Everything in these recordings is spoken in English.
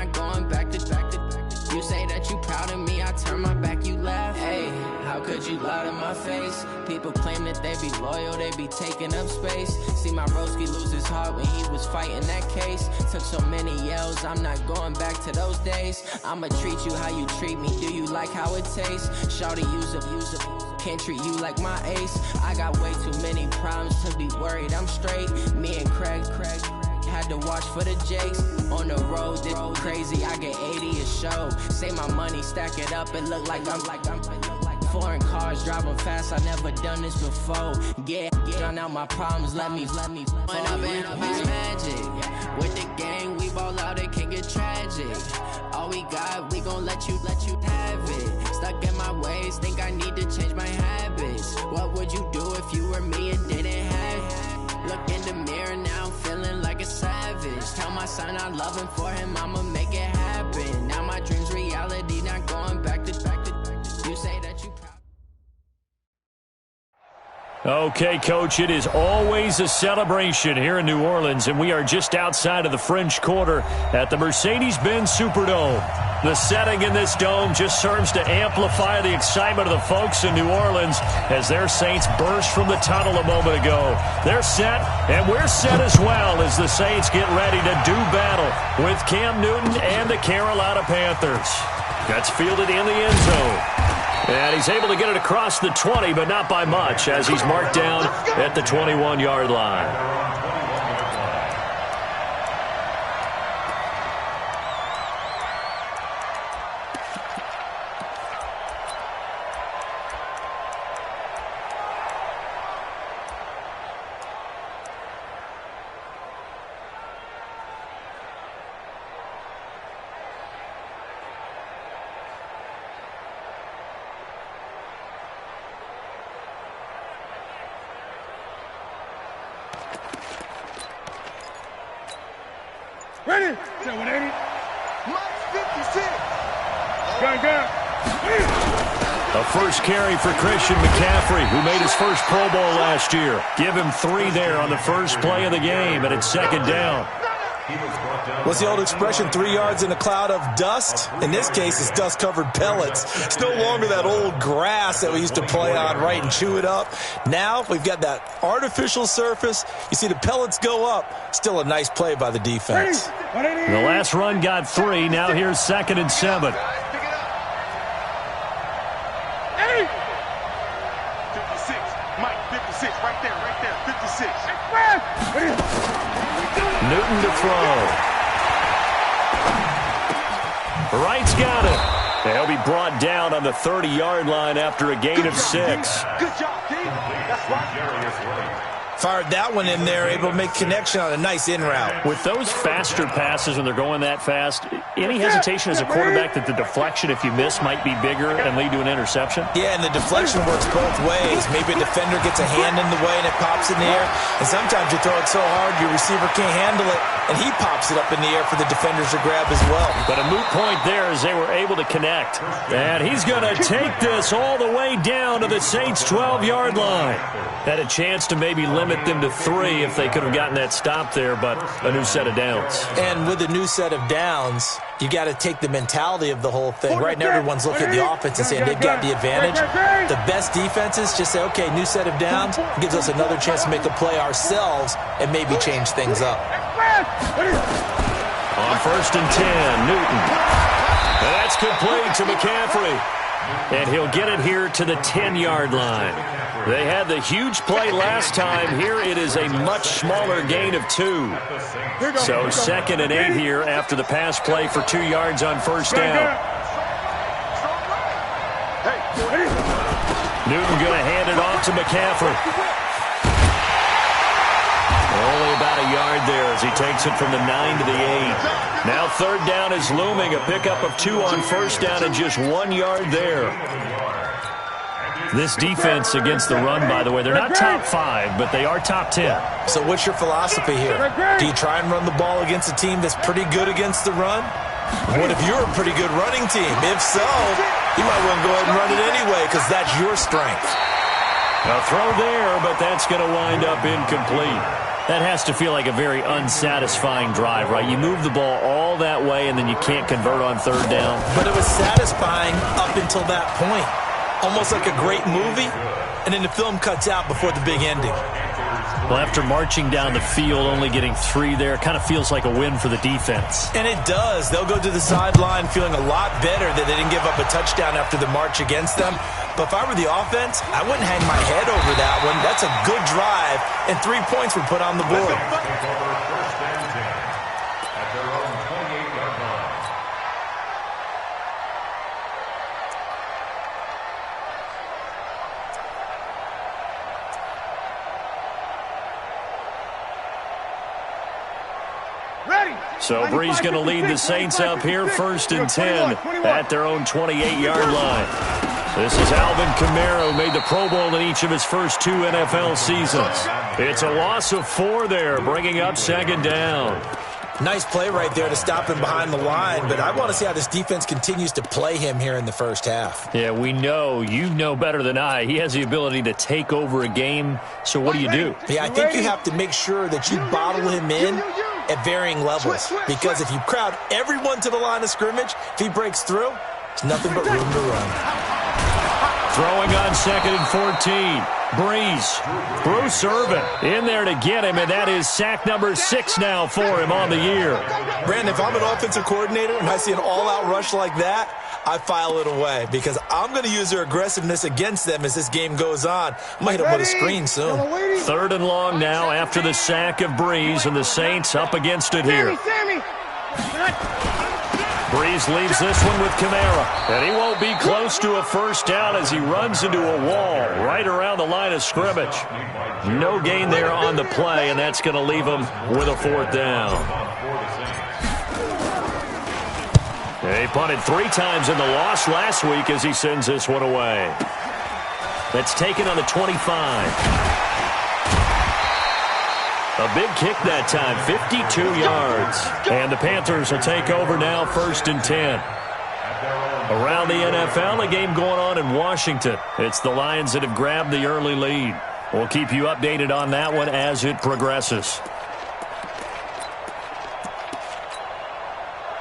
not going back to. You say that you proud of me, I turn my back, you laugh. Hey, how could you lie to my face? People claim that they be loyal, they be taking up space. See my broski lose his heart when he was fighting that case. Took so many yells, I'm not going back to those days. I'ma treat you how you treat me, do you like how it tastes? Shawty, use up, can't treat you like my ace. I got way too many problems to be worried, I'm straight. Me and Craig had to watch for the Jakes. On the road, this crazy, I get 80 a show. Say my money, stack it up, it look like I'm foreign cars, driving fast, I never done this before. Yeah, drown out my problems, let me When up and it's magic. With the gang, we ball out, it can get tragic. All we got, we gon' let you have it. Stuck in my ways, think I need to change my habits. What would you do if you were me and didn't have it? Look in the mirror now, I'm feeling like a savage. Tell my son I love him, for him I'ma make it happen. Now my dream's reality, not going back to. You say that you proud. Okay, Coach, it is always a celebration here in New Orleans, and we are just outside of the French Quarter at the Mercedes-Benz Superdome. The setting in this dome just serves to amplify the excitement of the folks in New Orleans as their Saints burst from the tunnel a moment ago. They're set, and we're set as well as the Saints get ready to do battle with Cam Newton and the Carolina Panthers. That's fielded in the end zone. And he's able to get it across the 20, but not by much, as he's marked down at the 21-yard line. Ready? 780. Mike 56. Gun. A first carry for Christian McCaffrey, who made his first Pro Bowl last year. Give him 3 there on the first play of the game, and it's second down. What's the old expression, 3 yards in a cloud of dust? In this case, it's dust-covered pellets. It's no longer that old grass that we used to play on, right, and chew it up. Now we've got that artificial surface. You see the pellets go up. Still a nice play by the defense. The last run got 3. Now here's 2nd and 7. 56, Mike 56, right there, 56. Newton to throw. Wright's got it. They'll be brought down on the 30-yard line after a gain of 6. Good job, King. That's right. Fired that one in there, able to make connection on a nice in route. With those faster passes when they're going that fast, any hesitation as a quarterback that the deflection, if you miss, might be bigger and lead to an interception? Yeah, and the deflection works both ways. Maybe a defender gets a hand in the way and it pops in the air. And sometimes you throw it so hard your receiver can't handle it, and he pops it up in the air for the defenders to grab as well. But a moot point there as they were able to connect. And he's going to take this all the way down to the Saints' 12-yard line. Had a chance to maybe limit them to 3 if they could have gotten that stop there, but a new set of downs. And with a new set of downs, you got to take the mentality of the whole thing. Right now, everyone's looking at the offense and saying they've got the advantage. The best defenses just say, okay, new set of downs. It gives us another chance to make a play ourselves and maybe change things up. On 1st and 10, Newton. And that's complete to McCaffrey. And he'll get it here to the 10-yard line. They had the huge play last time. Here it is a much smaller gain of 2. So 2nd and 8 here after the pass play for 2 yards on first down. Newton going to hand it off to McCaffrey. Only about a yard there as he takes it from the 9 to the 8. Now 3rd down is looming. A pickup of 2 on first down and just 1 yard there. This defense against the run, by the way, they're not top 5, but they are top 10. So what's your philosophy here? Do you try and run the ball against a team that's pretty good against the run? What if you're a pretty good running team? If so, you might want to go ahead and run it anyway because that's your strength. A throw there, but that's going to wind up incomplete. That has to feel like a very unsatisfying drive, right? You move the ball all that way, and then you can't convert on third down. But it was satisfying up until that point. Almost like a great movie, and then the film cuts out before the big ending. Well, after marching down the field, only getting 3 there, it kind of feels like a win for the defense. And it does. They'll go to the sideline feeling a lot better that they didn't give up a touchdown after the march against them. But if I were the offense, I wouldn't hang my head over that one. That's a good drive, and 3 points were put on the board. So Brees going to lead the Saints up here, 1st and 10 at their own 28-yard line. This is Alvin Kamara, who made the Pro Bowl in each of his first 2 NFL seasons. It's a loss of 4 there, bringing up 2nd down. Nice play right there to stop him behind the line, but I want to see how this defense continues to play him here in the first half. Yeah, we know. You know better than I. He has the ability to take over a game, so what do you do? Yeah, I think you have to make sure that you bottle him in at varying levels, because if you crowd everyone to the line of scrimmage, if he breaks through, there's nothing but room to run. Throwing on 2nd and 14. Brees. Bruce Irvin in there to get him, and that is sack number 6 now for him on the year. Brandon, if I'm an offensive coordinator and I see an all-out rush like that, I file it away because I'm going to use their aggressiveness against them as this game goes on. I might hit them with a screen soon. 3rd and long now after the sack of Brees, and the Saints up against it here. Brees leaves this one with Kamara, and he won't be close to a first down as he runs into a wall right around the line of scrimmage. No gain there on the play, and that's going to leave him with a 4th down. He punted 3 times in the loss last week as he sends this one away. That's taken on the 25. A big kick that time, 52 yards. And the Panthers will take over now, 1st and 10. Around the NFL, a game going on in Washington. It's the Lions that have grabbed the early lead. We'll keep you updated on that one as it progresses.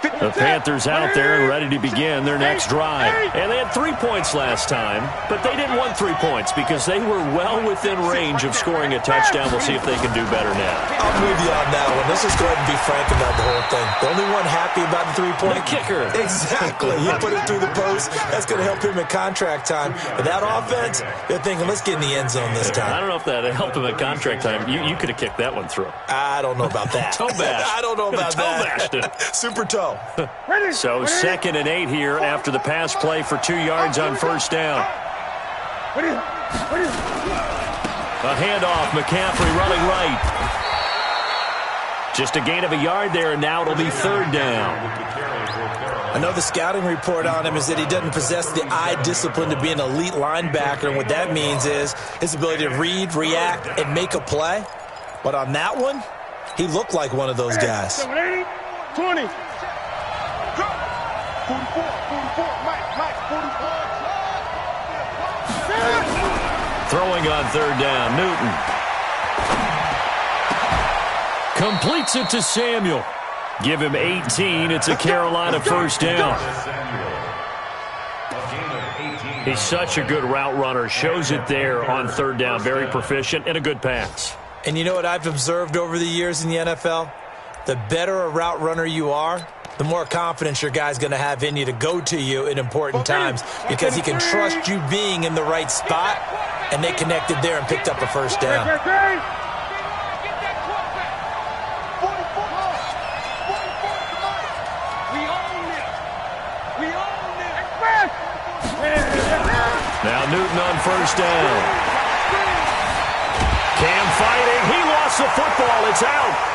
The Panthers out there and ready to begin their next drive. And they had 3 points last time, but they didn't want 3 points because they were well within range of scoring a touchdown. We'll see if they can do better now. I'm with you on that one. Let's just go ahead and be frank about the whole thing. The only one happy about the 3-point? The kicker. Exactly. He put it through the post. That's going to help him at contract time. But that offense, they're thinking, let's get in the end zone this time. I don't know if that helped him at contract time. You could have kicked that one through. I don't know about that. Toe bash. I don't know about that. Toe bashed it. Super toe. So 2nd and 8 here after the pass play for 2 yards on 1st down. A handoff, McCaffrey running right. Just a gain of a yard there, and now it'll be 3rd down. I know the scouting report on him is that he doesn't possess the eye discipline to be an elite linebacker, and what that means is his ability to read, react, and make a play. But on that one, he looked like one of those guys. 20. 44, Mike, 44. Throwing on 3rd down, Newton. Completes it to Samuel. Give him 18. It's a Carolina 1st down. He's such a good route runner. Shows it there on 3rd down. Very proficient and a good pass. And you know what I've observed over the years in the NFL? The better a route runner you are, the more confidence your guy's going to have in you to go to you in important times because he can trust you being in the right spot, and they connected there and picked up a 1st down. Now Newton on 1st down. Cam fighting. He lost the football. It's out.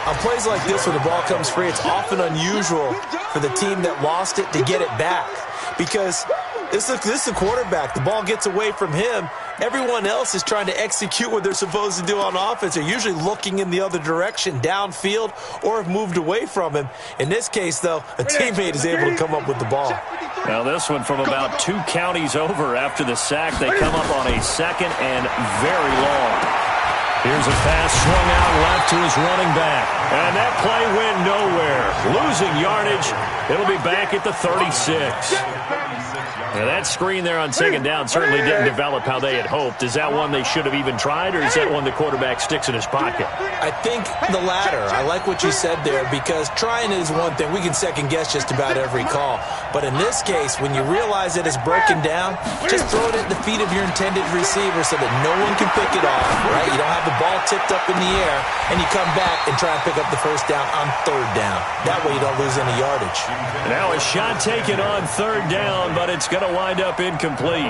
On plays like this where the ball comes free, it's often unusual for the team that lost it to get it back because This is the quarterback. The ball gets away from him. Everyone else is trying to execute what they're supposed to do on offense. They're usually looking in the other direction, downfield, or have moved away from him. In this case, though, a teammate is able to come up with the ball. Now this one from about 2 counties over after the sack. They come up on a second and very long. Here's a pass swung out left to his running back. And that play went nowhere. Losing yardage. It'll be back at the 36. Now that screen there on second down certainly didn't develop how they had hoped. Is that one they should have even tried, or is that one the quarterback sticks in his pocket? I think the latter. I like what you said there, because trying is one thing. We can second guess just about every call. But in this case, when you realize that it's broken down, just throw it at the feet of your intended receiver so that no one can pick it off, right? You don't have the ball tipped up in the air, and you come back and try and pick up the first down on third down. That way you don't lose any yardage. Now a shot taken on third down, but it's going to wind up incomplete.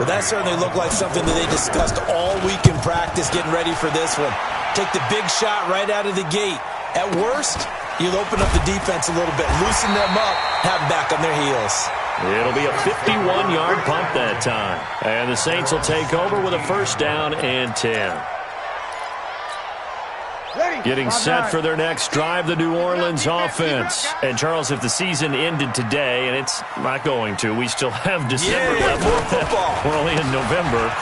Well, that certainly looked like something that they discussed all week in practice getting ready for this one. Take the big shot right out of the gate. At worst, you'll open up the defense a little bit, loosen them up, have them back on their heels. It'll be a 51-yard punt that time. And the Saints will take over with a first down and 10. Getting set for their next drive, the New Orleans offense. And, Charles, if the season ended today, and it's not going to, we still have December left. We're only in November.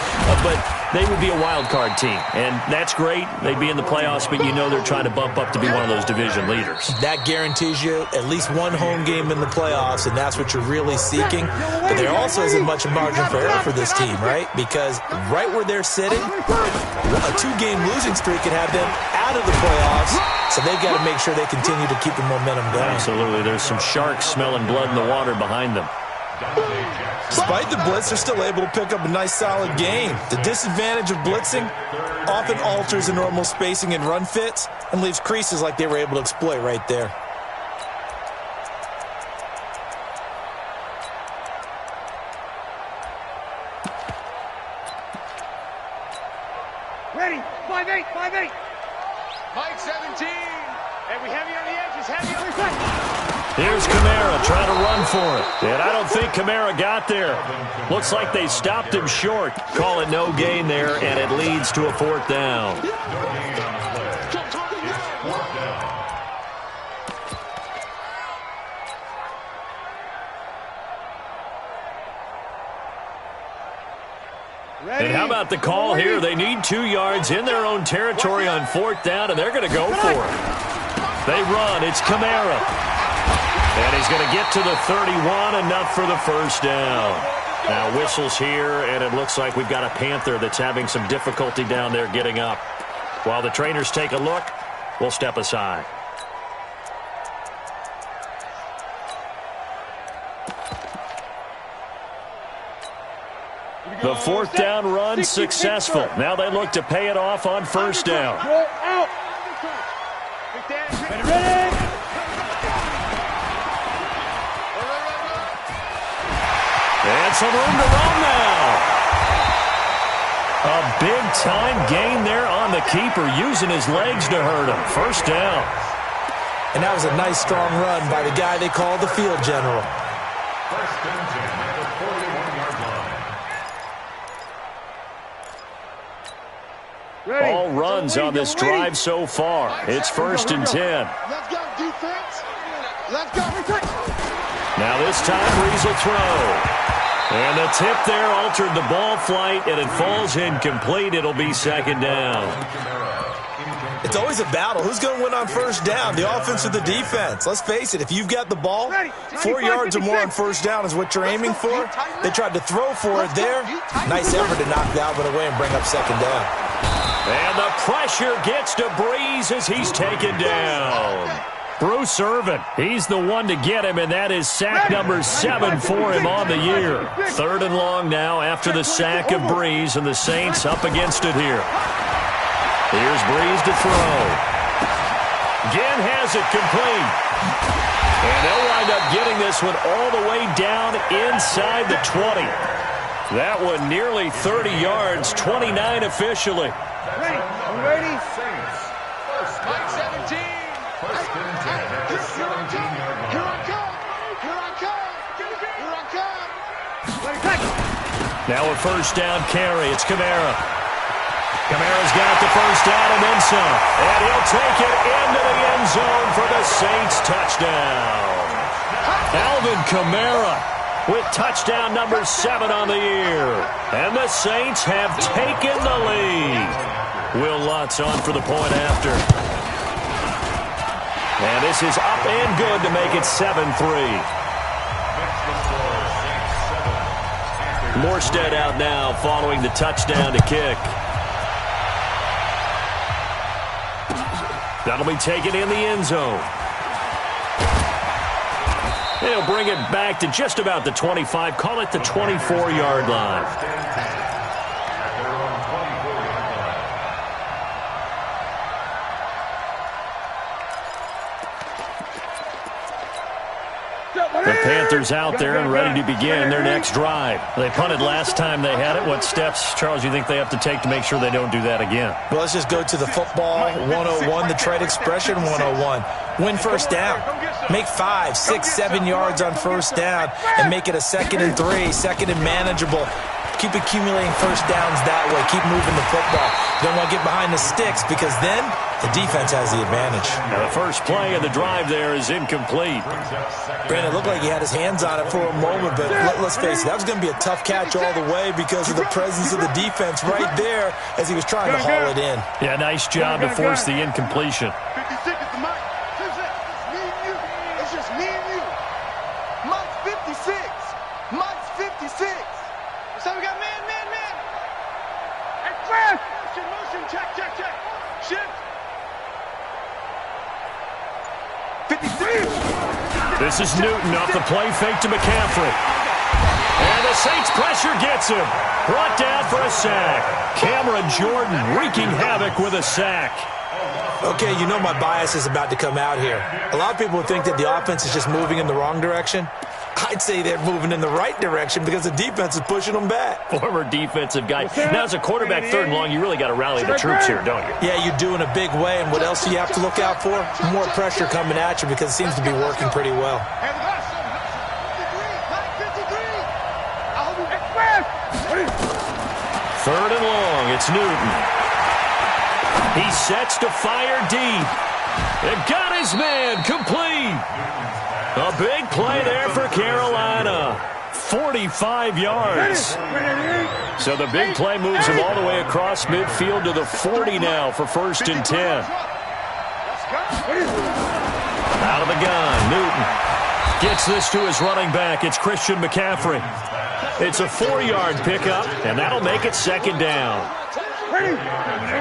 But they would be a wild card team. And that's great. They'd be in the playoffs, but you know they're trying to bump up to be one of those division leaders. That guarantees you at least one home game in the playoffs, and that's what you're really seeking. But there also isn't much margin for error for this team, right? Because right where they're sitting, a 2-game losing streak could have them out of the playoffs, so they've got to make sure they continue to keep the momentum going. Absolutely. There's some sharks smelling blood in the water behind them. Despite the blitz, they're still able to pick up a nice, solid game. The disadvantage of blitzing often alters the normal spacing and run fits and leaves creases like they were able to exploit right there. Ready, 5-8, 5-8. Mike 17. And we have you on the edges, heavy on the side. Here's Kamara trying to run for it. And I don't think Kamara got there. Looks like they stopped him short. Call it no gain there, and it leads to a fourth down. And how about the call here? They need 2 yards in their own territory on fourth down, and they're going to go for it. They run. It's Kamara. And he's going to get to the 31, enough for the first down. Now whistles here, and it looks like we've got a Panther that's having some difficulty down there getting up. While the trainers take a look, we'll step aside. The fourth down run successful. Now they look to pay it off on first down. And some room to run now. A big-time gain there on the keeper, using his legs to hurt him. First down. And that was a nice, strong run by the guy they call the field general. First and 10 at the 41-yard line. All runs on this drive so far. It's first and 10. Let's go, defense. Let's go. Now this time, Breeze will throw. And the tip there altered the ball flight, and it falls incomplete. It'll be second down. It's always a battle. Who's going to win on first down, the offense or the defense? Let's face it, if you've got the ball, 4 yards or more on first down is what you're aiming for. They tried to throw for it there. Nice effort to knock Dalvin away and bring up second down. And the pressure gets to Breeze as he's taken down. Bruce Irvin, he's the one to get him, and that is sack number 7 for him on the year. Third and long now after the sack of Breeze, and the Saints up against it here. Here's Breeze to throw. Again has it complete. And they'll wind up getting this one all the way down inside the 20. That one nearly 30 yards, 29 officially. Ready? I'm ready. Mike 17. First and 10 at the 17-yard line. Here I come. Here I come. Here I come. Now a first down carry. It's Kamara. Kamara's got the first down and then some. And he'll take it into the end zone for the Saints touchdown. Alvin Kamara with touchdown number 7 on the year. And the Saints have taken the lead. Will Lutz on for the point after. And this is up and good to make it 7-3. Morstead out now following the touchdown to kick. That'll be taken in the end zone. They'll bring it back to just about the 25. Call it the 24-yard line. The Panthers out there and ready to begin their next drive. They punted last time they had it. What steps, Charles, do you think they have to take to make sure they don't do that again? Well, let's just go to the football 101, the trade expression 101. Win first down. Make 5, 6, 7 yards on first down and make it a 2nd and 3, 2nd and manageable. Keep accumulating first downs that way. Keep moving the football. You don't want to get behind the sticks because then the defense has the advantage. Now the first play of the drive there is incomplete. Brandon, it looked like he had his hands on it for a moment, but let's face it, that was going to be a tough catch all the way because of the presence of the defense right there as he was trying to haul it in. Yeah, nice job to force the incompletion. 56 is the mic. It's me and you. It's just me and you. Mike's 56. Mike's 56. So we got man. Hey, Cliff! Motion, check. Shift. 53. This is Newton off the play fake to McCaffrey. And the Saints pressure gets him. Brought down for a sack. Cameron Jordan wreaking havoc with a sack. Okay, you know my bias is about to come out here. A lot of people think that the offense is just moving in the wrong direction. I'd say they're moving in the right direction because the defense is pushing them back. Former defensive guy. Now, as a quarterback 3rd and long, you really got to rally the troops here, don't you? Yeah, you do in a big way. And what else do you have to look out for? More pressure coming at you because it seems to be working pretty well. 3rd and long. It's Newton. He sets to fire deep. And got his man complete. A big play there for Carolina. 45 yards. So the big play moves him all the way across midfield to the 40 now for 1st and 10. Out of the gun, Newton gets this to his running back. It's Christian McCaffrey. It's a 4-yard pickup, and that'll make it 2nd down.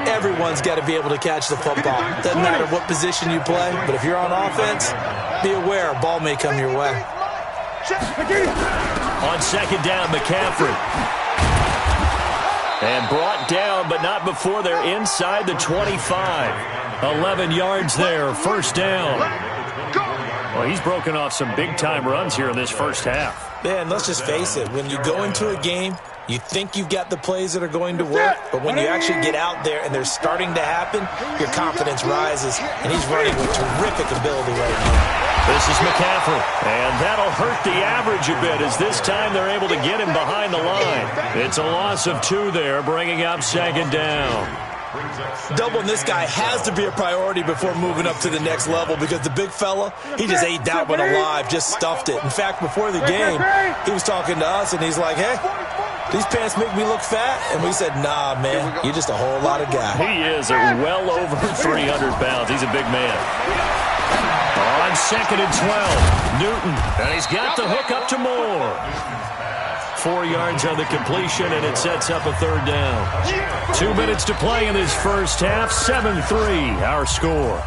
Everyone's got to be able to catch the football. Doesn't matter what position you play, but if you're on offense, be aware a ball may come your way. On 2nd down, McCaffrey. And brought down, but not before they're inside the 25. 11 yards there, 1st down. Well, he's broken off some big-time runs here in this first half. Yeah, and let's just face it. When you go into a game, you think you've got the plays that are going to work, but when you actually get out there and they're starting to happen, your confidence rises, and he's running with terrific ability right now. This is McCaffrey, and that'll hurt the average a bit as this time they're able to get him behind the line. It's a loss of 2 there, bringing up 2nd down. Doubling this guy has to be a priority before moving up to the next level because the big fella, he just ate that one alive, just stuffed it. In fact, before the game, he was talking to us, and he's like, hey, these pants make me look fat? And we said, nah, man, you're just a whole lot of guy. He is at well over 300 pounds. He's a big man. On 2nd and 12, Newton, and he's got the hook up to Moore. 4 yards on the completion, and it sets up a 3rd down. 2 minutes to play in this first half. 7-3, our score.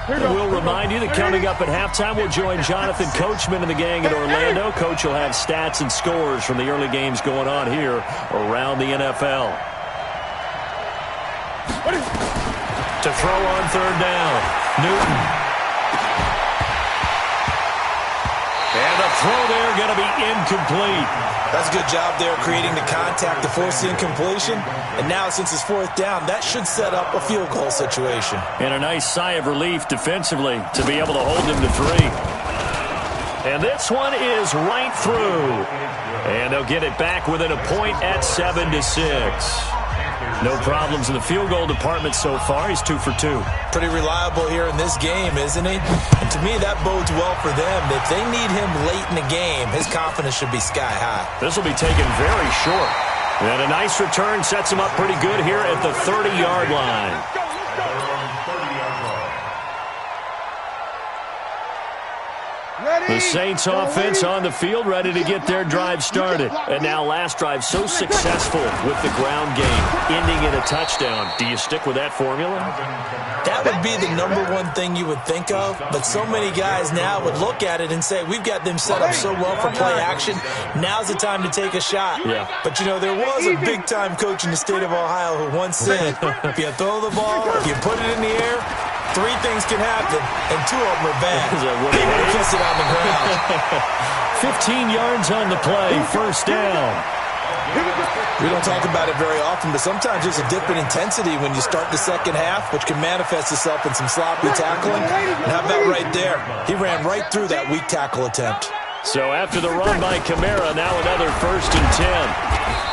We'll remind you that coming up at halftime, we'll join Jonathan Coachman and the gang in Orlando. Coach will have stats and scores from the early games going on here around the NFL. To throw on 3rd down, Newton. And the throw there going to be incomplete. That's a good job there creating the contact to force the incompletion. And now since it's 4th down, that should set up a field goal situation. And a nice sigh of relief defensively to be able to hold him to 3. And this one is right through. And they'll get it back within a point at 7-6. No problems in the field goal department so far. He's 2 for 2. Pretty reliable here in this game, isn't he? And to me, that bodes well for them. If they need him late in the game, his confidence should be sky high. This will be taken very short. And a nice return sets him up pretty good here at the 30-yard line. The Saints offense on the field, ready to get their drive started. And now last drive so successful with the ground game, ending in a touchdown. Do you stick with that formula? That would be the number one thing you would think of, but so many guys now would look at it and say, we've got them set up so well for play action, now's the time to take a shot. Yeah. But, you know, there was a big-time coach in the state of Ohio who once said, if you throw the ball, if you put it in the air, 3 things can happen, and 2 of them are bad. People kiss it on the ground. 15 yards on the play, first down. We don't talk about it very often, but sometimes there's a dip in intensity when you start the second half, which can manifest itself in some sloppy tackling. And how about right there? He ran right through that weak tackle attempt. So after the run by Kamara, now another 1st and 10.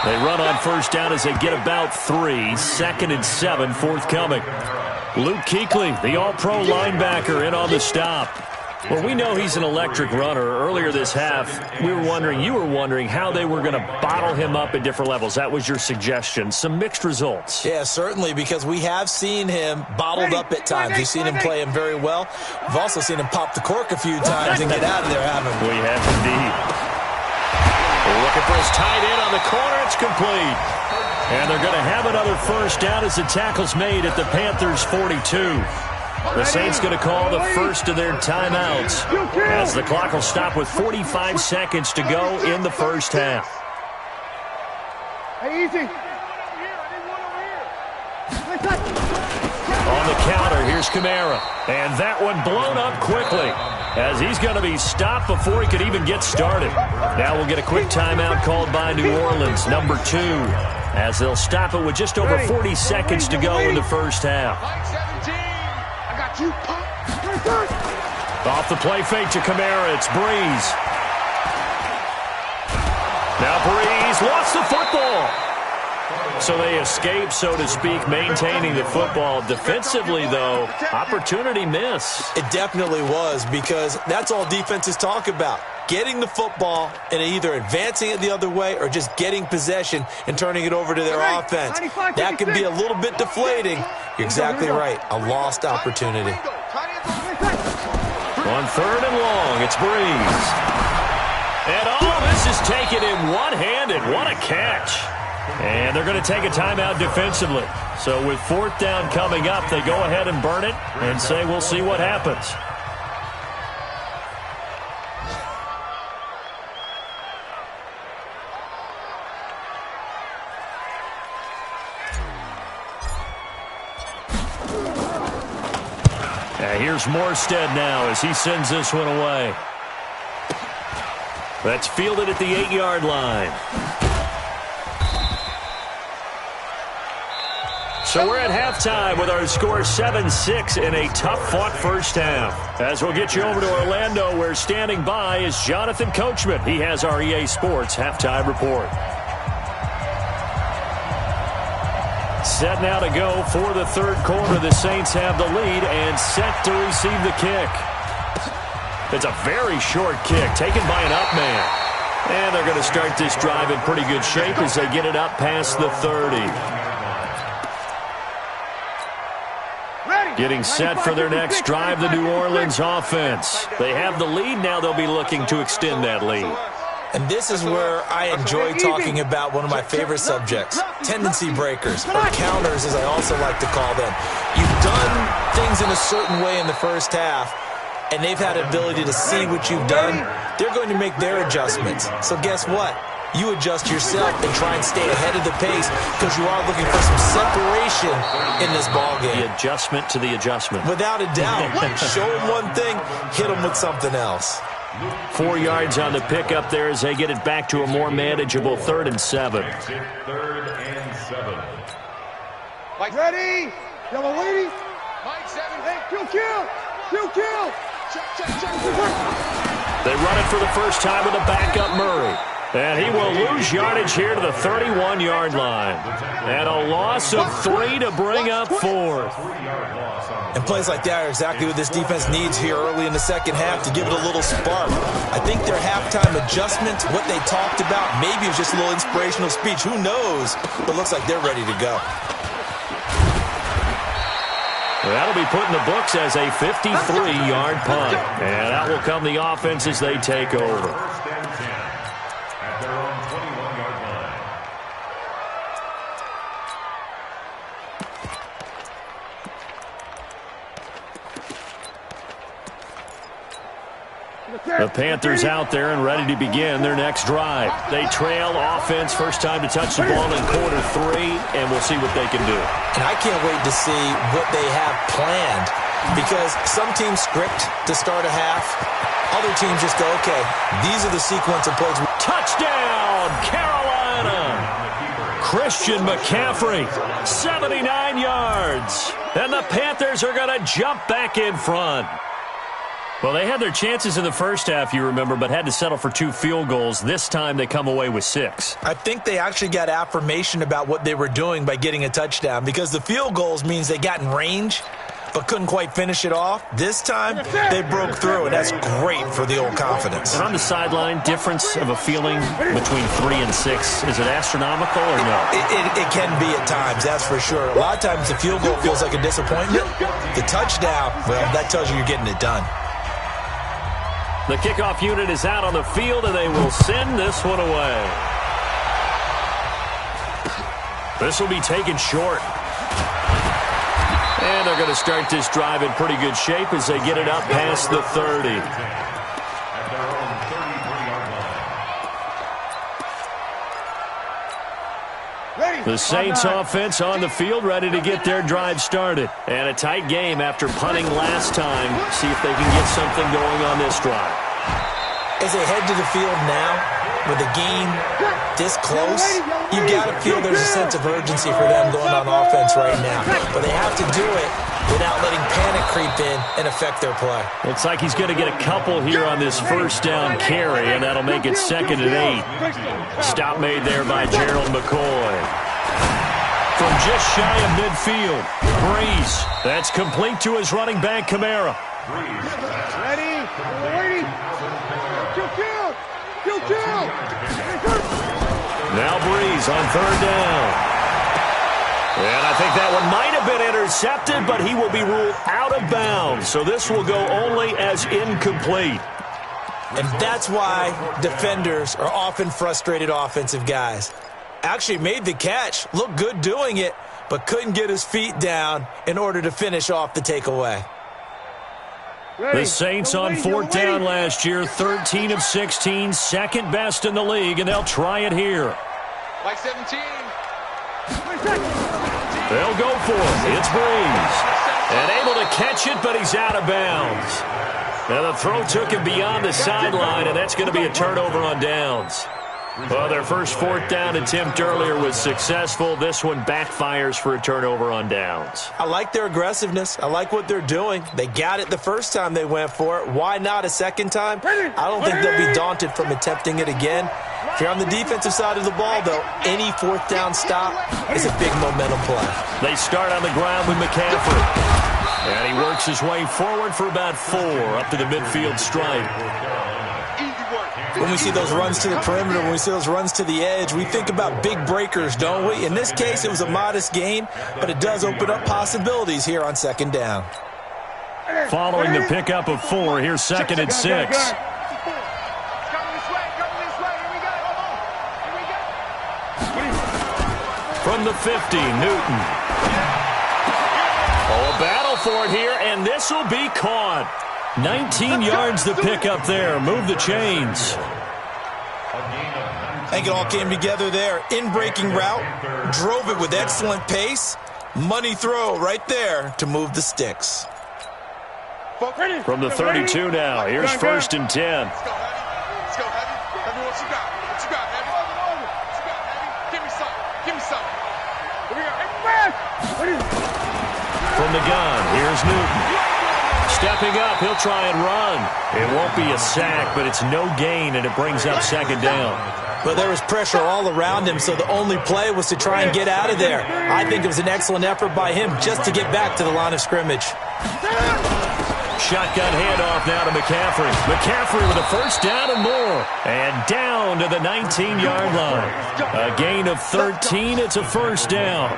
They run on first down as they get about 3. 2nd and 7, forthcoming. Luke Kuechly, the all-pro linebacker, in on the stop. Well, we know he's an electric runner. Earlier this half, you were wondering how they were going to bottle him up at different levels. That was your suggestion. Some mixed results. Yeah, certainly, because we have seen him bottled up at times. We've seen him play him very well. We've also seen him pop the cork a few times and get out of there, haven't we? We have indeed. We're looking for his tight end on the corner. It's complete. And they're going to have another first down as the tackle's made at the Panthers' 42. The Saints going to call the first of their timeouts as the clock will stop with 45 seconds to go in the first half. Hey, easy. On the counter, here's Kamara. And that one blown up quickly as he's going to be stopped before he could even get started. Now we'll get a quick timeout called by New Orleans, number 2, as they'll stop it with just over 40 seconds to go in the first half. Off the play fake to Kamara, it's Breeze. Now Breeze lost the football. So they escape, so to speak, maintaining the football. Defensively, though, opportunity miss. It definitely was, because that's all defenses talk about. Getting the football and either advancing it the other way or just getting possession and turning it over to their offense. That can be a little bit deflating. You're exactly right. A lost opportunity. On 3rd and long, it's Breeze. And this is taken in one-handed. What a catch. And they're going to take a timeout defensively. So with 4th down coming up, they go ahead and burn it and say we'll see what happens. Here's Morstead now as he sends this one away. That's fielded at the 8-yard line. So we're at halftime with our score 7-6 in a tough-fought first half. As we'll get you over to Orlando, where standing by is Jonathan Coachman. He has our EA Sports halftime report. Set now to go for the 3rd quarter. The Saints have the lead and set to receive the kick. It's a very short kick taken by an up man. And they're going to start this drive in pretty good shape as they get it up past the 30. Getting set for their next drive, the New Orleans offense. They have the lead now. They'll be looking to extend that lead. And this is where I enjoy talking about one of my favorite subjects, tendency breakers, or counters as I also like to call them. You've done things in a certain way in the first half, and they've had the ability to see what you've done. They're going to make their adjustments. So guess what? You adjust yourself and try and stay ahead of the pace because you are looking for some separation in this ballgame. The adjustment to the adjustment. Without a doubt. Show them one thing, hit them with something else. 4 yards on the pickup there as they get it back to a more manageable 3rd and 7. 3rd and 7. Mike, ready? Yellow lady. Mike 7. Hey, kill. Check. They run it for the first time with a backup Murray. And he will lose yardage here to the 31-yard line. And a loss of 3 to bring up 4th. And plays like that are exactly what this defense needs here early in the second half to give it a little spark. I think their halftime adjustment, what they talked about, maybe it was just a little inspirational speech. Who knows? But it looks like they're ready to go. That'll be put in the books as a 53-yard punt. And that will come the offense as they take over. At their own 21-yard line. The Panthers out there and ready to begin their next drive. They trail offense, first time to touch the ball in quarter 3, and we'll see what they can do. And I can't wait to see what they have planned, because some teams script to start a half. Other teams just go, okay, these are the sequence of plays. Touchdown, Carolina! Christian McCaffrey, 79 yards. And the Panthers are going to jump back in front. Well, they had their chances in the first half, you remember, but had to settle for 2 field goals. This time they come away with 6. I think they actually got affirmation about what they were doing by getting a touchdown, because the field goals means they got in range but couldn't quite finish it off. This time, they broke through, and that's great for the old confidence. And on the sideline, difference of a feeling between 3 and 6, is it astronomical or no? It can be at times, that's for sure. A lot of times the field goal feels like a disappointment. The touchdown, well, that tells you you're getting it done. The kickoff unit is out on the field, and they will send this one away. This will be taken short. And they're going to start this drive in pretty good shape as they get it up past the 30. At their own 33-yard line. The Saints offense on the field, ready to get their drive started. And a tight game after punting last time. See if they can get something going on this drive. As they head to the field now, with the game this close, you got to feel there's a sense of urgency for them going on offense right now. But they have to do it without letting panic creep in and affect their play. Looks like he's going to get a couple here on this first down carry, and that'll make it 2nd and 8. Stop made there by Gerald McCoy. From just shy of midfield, Breeze. That's complete to his running back, Kamara. Ready? Now Breeze on 3rd down. And I think that one might have been intercepted, but he will be ruled out of bounds. So this will go only as incomplete. And that's why defenders are often frustrated offensive guys. Actually made the catch, looked good doing it, but couldn't get his feet down in order to finish off the takeaway. The Saints on 4th down last year, 13 of 16, 2nd best in the league, and they'll try it here. Like 17. They'll go for it. It's Breeze. And able to catch it, but he's out of bounds. Now the throw took him beyond the sideline, and that's going to be a turnover on downs. Well, their first 4th down attempt earlier was successful. This one backfires for a turnover on downs. I like their aggressiveness. I like what they're doing. They got it the first time they went for it. Why not a second time? I don't think they'll be daunted from attempting it again. If you're on the defensive side of the ball, though, any 4th down stop is a big momentum play. They start on the ground with McCaffrey. And he works his way forward for about 4 up to the midfield stripe. When we see those runs to the perimeter, when we see those runs to the edge, we think about big breakers, don't we? In this case, it was a modest gain, but it does open up possibilities here on 2nd down. Following the pickup of 4, here's 2nd and 6. From the 50, Newton. Oh, a battle for it here, and this will be caught. 19 yards to pick up there. Move the chains. I think it all came together there. In-breaking route, drove it with excellent pace. Money throw right there to move the sticks. From the 32 now, here's 1st and 10. Let's go, Heavy. Heavy, what you got? What you got, Heavy? What you got, Heavy? Give me something. Give me something. Here we go. From the gun, here's Newton. Stepping up, he'll try and run. It won't be a sack, but it's no gain, and it brings up second down. But there was pressure all around him, so the only play was to try and get out of there. I think it was an excellent effort by him just to get back to the line of scrimmage. Shotgun handoff now to McCaffrey. McCaffrey with a first down and more. And down to the 19-yard line. A gain of 13. It's a first down.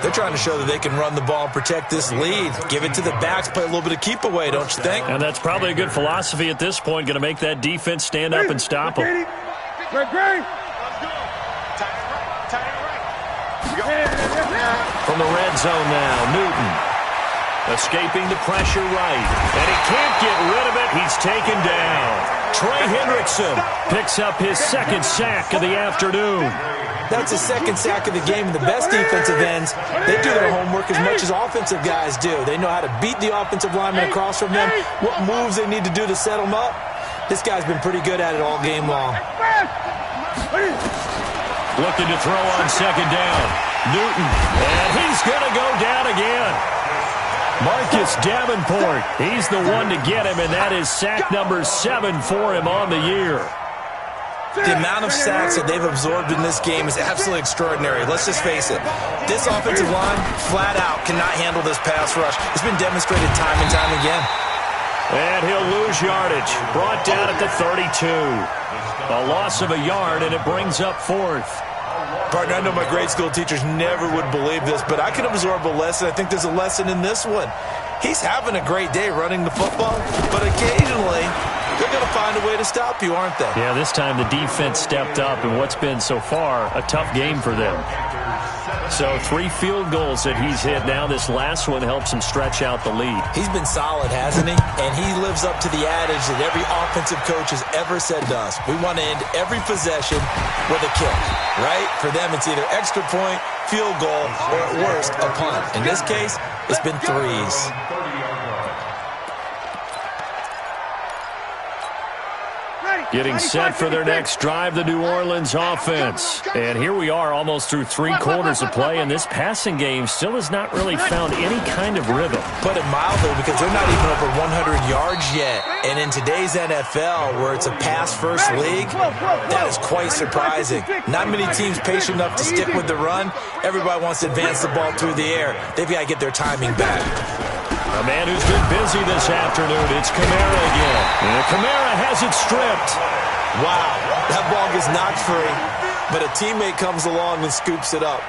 They're trying to show that they can run the ball and protect this lead. Give it to the backs, play a little bit of keep away, don't you think? And that's probably a good philosophy at this point. Going to make that defense stand up and stop them. From the red zone now, Newton. Escaping the pressure right. And he can't get rid of it. He's taken down. Trey Hendrickson picks up his second sack of the afternoon. That's his second sack of the game. And the best defensive ends, they do their homework as much as offensive guys do. They know how to beat the offensive lineman across from them, what moves they need to do to set them up. This guy's been pretty good at it all game long. Looking to throw on second down. Newton. And he's going to go down again. Marcus Davenport, he's the one to get him, and that is sack number 7 for him on the year. The amount of sacks that they've absorbed in this game is absolutely extraordinary. Let's just face it. This offensive line, flat out, cannot handle this pass rush. It's been demonstrated time and time again. And he'll lose yardage. Brought down at the 32. A loss of a yard, and it brings up fourth. Partner, I know my grade school teachers never would believe this, but I can absorb a lesson. I think there's a lesson in this one. He's having a great day running the football, but occasionally they're going to find a way to stop you, aren't they? Yeah, this time the defense stepped up in what's been so far a tough game for them. So 3 field goals that he's hit now. This last one helps him stretch out the lead. He's been solid, hasn't he? And he lives up to the adage that every offensive coach has ever said to us. We want to end every possession with a kick, right? For them, it's either extra point, field goal, or at worst, a punt. In this case, it's been threes. Getting set for their next drive, the New Orleans offense. And here we are almost through 3 quarters of play, and this passing game still has not really found any kind of rhythm. Put it mildly, because they're not even over 100 yards yet. And in today's NFL, where it's a pass-first league, that is quite surprising. Not many teams patient enough to stick with the run. Everybody wants to advance the ball through the air. They've got to get their timing back. A man who's been busy this afternoon, it's Kamara again. And Kamara has it stripped. Wow, that ball gets knocked free, but a teammate comes along and scoops it up.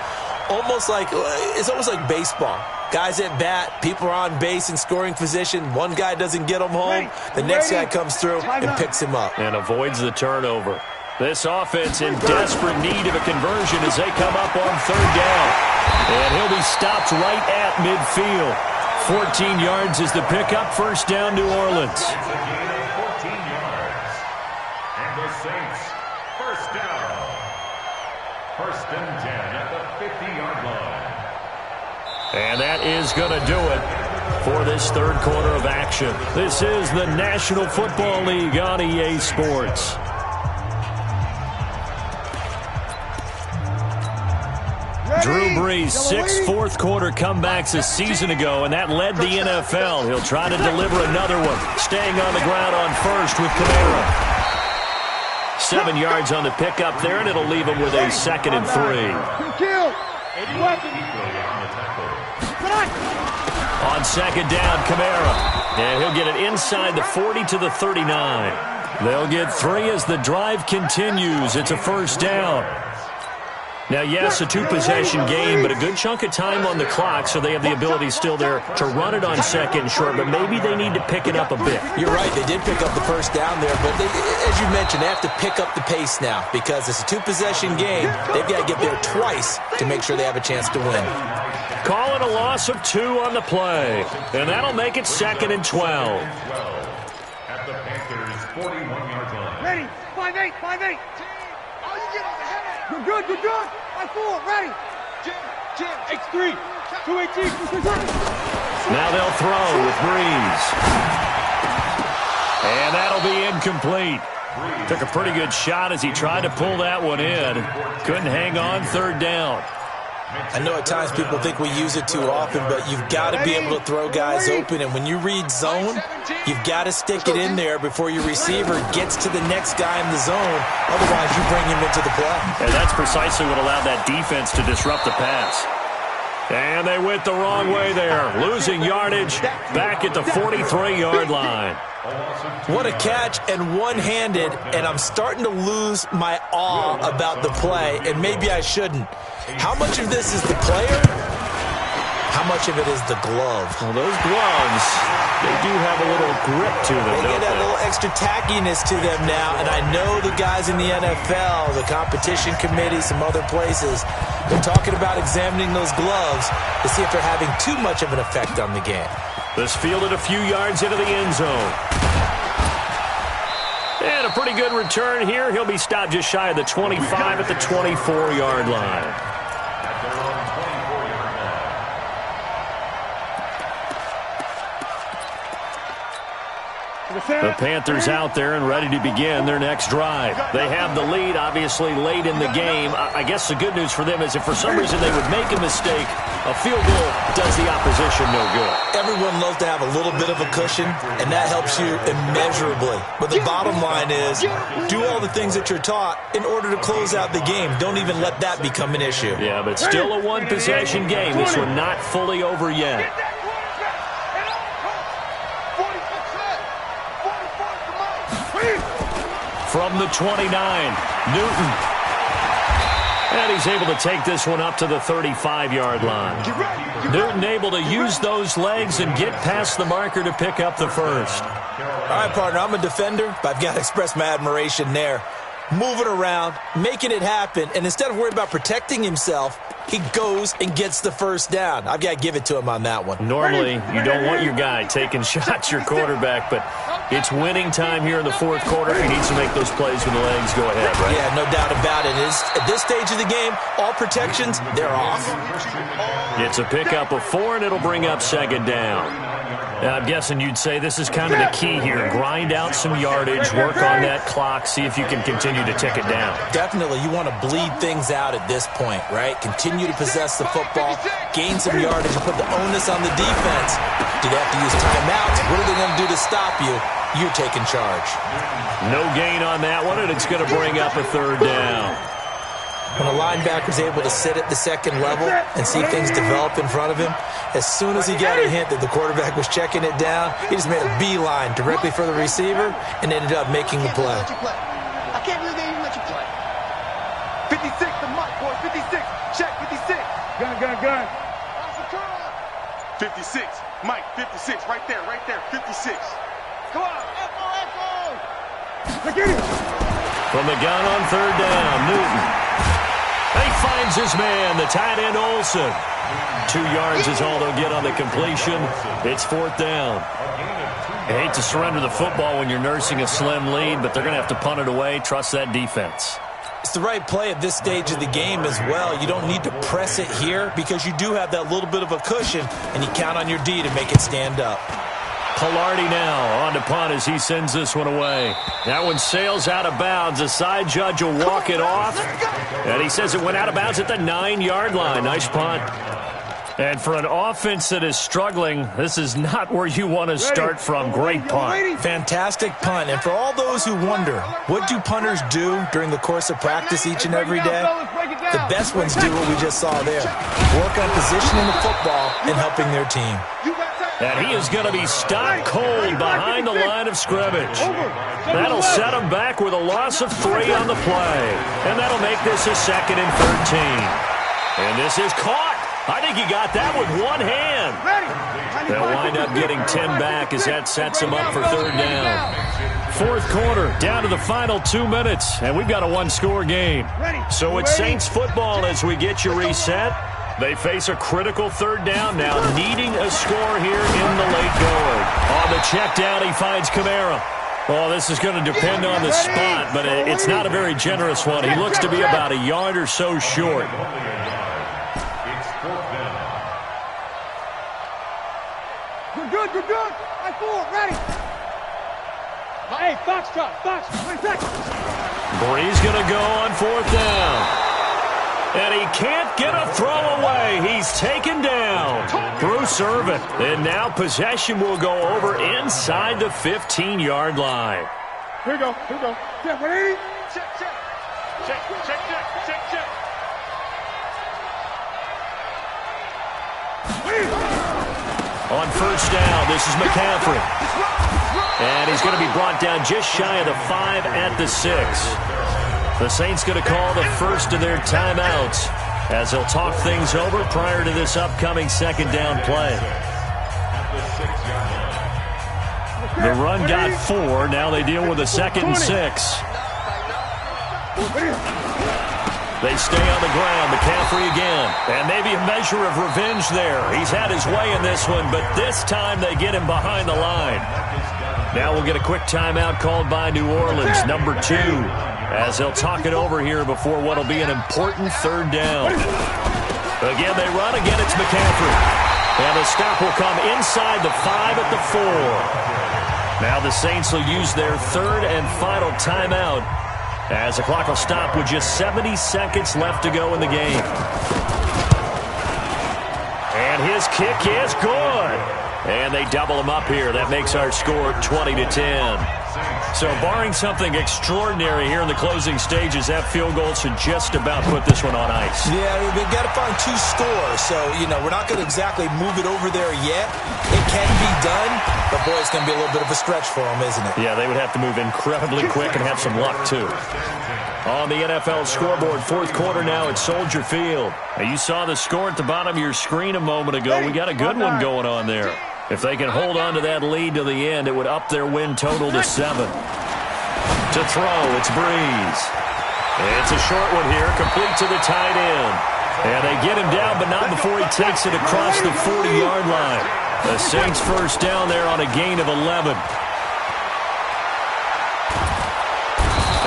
It's almost like baseball. Guys at bat, people are on base in scoring position. One guy doesn't get him home. The next guy comes through and picks him up. And avoids the turnover. This offense in desperate need of a conversion as they come up on third down. And he'll be stopped right at midfield. 14 yards is the pickup. First down, New Orleans. 14 yards. And the Saints, first down. First and 10 at the 50-yard line. And that is going to do it for this third quarter of action. This is the National Football League on EA Sports. Drew Brees, 6 fourth-quarter comebacks a season ago, and that led the NFL. He'll try to deliver another one, staying on the ground on first with Kamara. 7 yards on the pickup there, and it'll leave him with a 2nd and 3. On second down, Kamara. And he'll get it inside the 40 to the 39. They'll get 3 as the drive continues. It's a first down. Now, yes, a 2-possession game, but a good chunk of time on the clock, so they have the ability still there to run it on second and short, but maybe they need to pick it up a bit. You're right. They did pick up the first down there, but as you mentioned, they have to pick up the pace now because it's a 2-possession game. They've got to get there twice to make sure they have a chance to win. Calling a loss of 2 on the play, and that'll make it 2nd and 12. At the Panthers' 41-yard line. Ready, 5-8, 5-8. All you get on the head. You're good, you're good. 5-4, ready. Jim, X3, 218. Now they'll throw with Brees. And that'll be incomplete. Took a pretty good shot as he tried to pull that one in. Couldn't hang on third down. I know at times people think we use it too often, but you've got to be able to throw guys open. And when you read zone, you've got to stick it in there before your receiver gets to the next guy in the zone. Otherwise, you bring him into the play. And that's precisely what allowed that defense to disrupt the pass. And they went the wrong way there, losing yardage back at the 43-yard line. What a catch, and one-handed, and I'm starting to lose my awe about the play, and maybe I shouldn't. How much of this is the player? How much of it is the glove? Well, those gloves, they do have a little grip to them, They get don't that they? little extra tackiness to them now, and I know the guys in the NFL, the competition committee, some other places, they're talking about examining those gloves to see if they're having too much of an effect on the game. This fielded a few yards into the end zone. And a pretty good return here. He'll be stopped just shy of the 25 at the 24-yard line. The Panthers out there and ready to begin their next drive. They have the lead, obviously, late in the game. I guess the good news for them is if for some reason they would make a mistake, a field goal does the opposition no good. Everyone loves to have a little bit of a cushion, and that helps you immeasurably. But the bottom line is, do all the things that you're taught in order to close out the game. Don't even let that become an issue. Yeah, but still a one-possession game. This one not fully over yet. From the 29, Newton. And he's able to take this one up to the 35-yard line. Newton able to use those legs and get past the marker to pick up the first. All right, partner, I'm a defender, but I've got to express my admiration there. Moving around, making it happen, and instead of worrying about protecting himself, he goes and gets the first down. I've got to give it to him on that one. Normally, you don't want your guy taking shots, your quarterback, but it's winning time here in the fourth quarter. He needs to make those plays when the legs go ahead, right? Yeah, no doubt about it. At this stage of the game, all protections, they're off. It's a pickup of 4, and it'll bring up second down. Now, I'm guessing you'd say this is kind of the key here. Grind out some yardage, work on that clock, see if you can continue to tick it down. Definitely, you want to bleed things out at this point, right? Continue to possess the football, gain some yardage, and put the onus on the defense. Do they have to use timeouts? What are they going to do to stop you? You're taking charge. No gain on that one, and it's going to bring up a third down. When a linebacker's able to sit at the second level and see things develop in front of him, as soon as he got a hint that the quarterback was checking it down, he just made a beeline directly for the receiver and ended up making the play. I can't believe they even let you play. 56 to Mike, boy. 56. Check, 56. Gun. 56. Mike, 56. Right there. 56. Come on. Echo. From the gun on third down, Newton. He finds his man, the tight end Olsen. 2 yards is all they'll get on the completion. It's fourth down. I hate to surrender the football when you're nursing a slim lead, but they're going to have to punt it away. Trust that defense. It's the right play at this stage of the game as well. You don't need to press it here because you do have that little bit of a cushion, and you count on your D to make it stand up. Pilardi now on to punt as he sends this one away. That one sails out of bounds. The side judge will walk it off. And he says it went out of bounds at the 9-yard line. Nice punt. And for an offense that is struggling, this is not where you want to start from. Great punt. Fantastic punt. And for all those who wonder, what do punters do during the course of practice each and every day? The best ones do what we just saw there. Work on positioning the football and helping their team. And he is going to be stopped cold behind the line of scrimmage. That'll set him back with a loss of 3 on the play. And that'll make this a 2nd and 13. And this is caught. I think he got that with one hand. They'll wind up getting 10 back as that sets him up for third down. Fourth quarter, down to the final 2 minutes, and we've got a one-score game. So it's Saints football as we get you reset. They face a critical third down now, needing a score here in the late going. On the check down, he finds Kamara. Well, this is going to depend on the spot, but it's not a very generous one. He looks to be about a yard or so short. Good. I fool, ready. Hey, Foxtrot, 20 seconds. Bree's going to go on fourth down. And he can't get a throw away. He's taken down. Bruce Irvin. And now possession will go over inside the 15-yard line. Here we go. Yeah, ready? Check. On first down, this is McCaffrey. And he's going to be brought down just shy of the 5 at the 6. The Saints going to call the first of their timeouts as they'll talk things over prior to this upcoming second down play. The run got 4. Now they deal with a 2nd and 6. They stay on the ground. McCaffrey again. And maybe a measure of revenge there. He's had his way in this one, but this time they get him behind the line. Now we'll get a quick timeout called by New Orleans, number 2, as they'll talk it over here before what will be an important third down. Again, they run. Again, it's McCaffrey. And the stop will come inside the 5 at the 4. Now the Saints will use their third and final timeout as the clock will stop with just 70 seconds left to go in the game. And his kick is good. And they double him up here. That makes our score 20-10. So barring something extraordinary here in the closing stages, that field goal should just about put this one on ice. Yeah, we've got to find 2 scores. So, we're not going to exactly move it over there yet. It can be done, but boy, it's going to be a little bit of a stretch for them, isn't it? Yeah, they would have to move incredibly quick and have some luck, too. On the NFL scoreboard, fourth quarter now at Soldier Field. Now, you saw the score at the bottom of your screen a moment ago. We got a good one going on there. If they can hold on to that lead to the end, it would up their win total to 7. To throw, it's Breeze. It's a short one here, complete to the tight end. And they get him down, but not before he takes it across the 40-yard line. The Saints first down there on a gain of 11.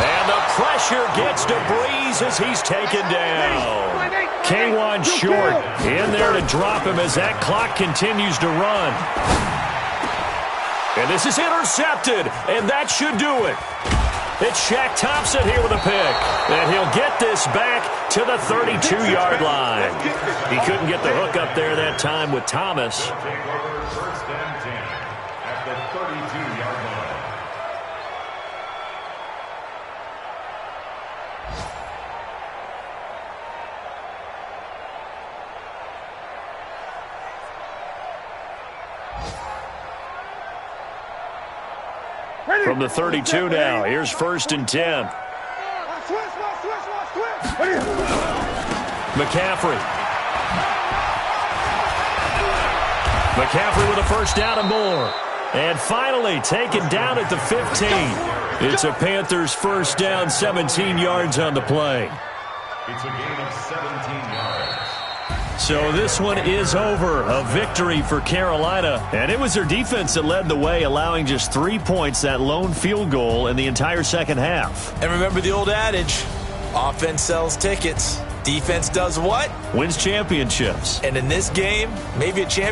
And the pressure gets to Breeze as he's taken down. K1 short in there to drop him as that clock continues to run. And this is intercepted, and that should do it. It's Shaq Thompson here with a pick. And he'll get this back to the 32-yard line. He couldn't get the hook up there that time with Thomas. First and 10 at the 32-yard line. From the 32 now, here's first and 10. McCaffrey. McCaffrey with a first down and more. And finally taken down at the 15. It's a Panthers first down, 17 yards on the play. It's a gain of 17 yards. So this one is over. A victory for Carolina. And it was their defense that led the way, allowing just 3 points, that lone field goal in the entire second half. And remember the old adage, offense sells tickets. Defense does what? Wins championships. And in this game, maybe a championship